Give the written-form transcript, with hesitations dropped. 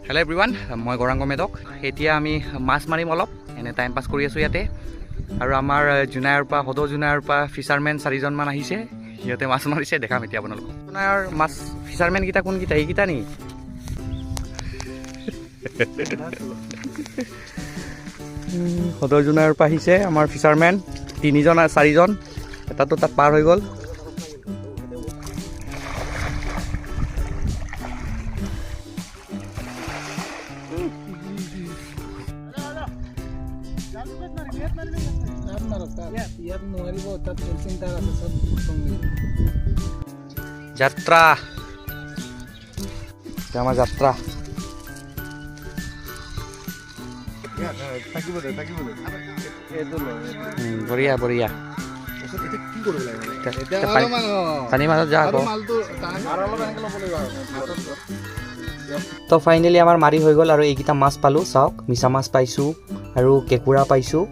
Hello' everyone, মই গৌৰাংগ মেধক। এতিয়া আমি মাছ মাৰিম, অলপ এনে টাইম পাছ কৰি আছোঁ ইয়াতে। আৰু আমাৰ জোনাইৰ পৰা সদৌ জোনাইৰ পৰা ফিচাৰমেন 4জনমান আহিছে, সিহঁতে মাছ মাৰিছে, দেখাম এতিয়া আপোনালোকক। জোনাইৰ মাছ ফিচাৰমেনকেইটা কোনকেইটা? এইকেইটা নি? সদৌ জোনাইৰ পৰা আহিছে আমাৰ ফিচাৰমেন 3জন আৰু 4জন, এটাতো তাত পাৰ হৈ গ'ল। যাত্ৰা, আমাৰ যাত্ৰা। বঢ়িয়া বঢ়িয়া। পানীৰ মাজত যা আকৌ। তো ফাইনেলি আমাৰ মাৰি হৈ গ'ল আৰু এইকেইটা মাছ পালোঁ। চাওক, মিছা মাছ পাইছোঁ আৰু কেঁকুৰা পাইছোঁ।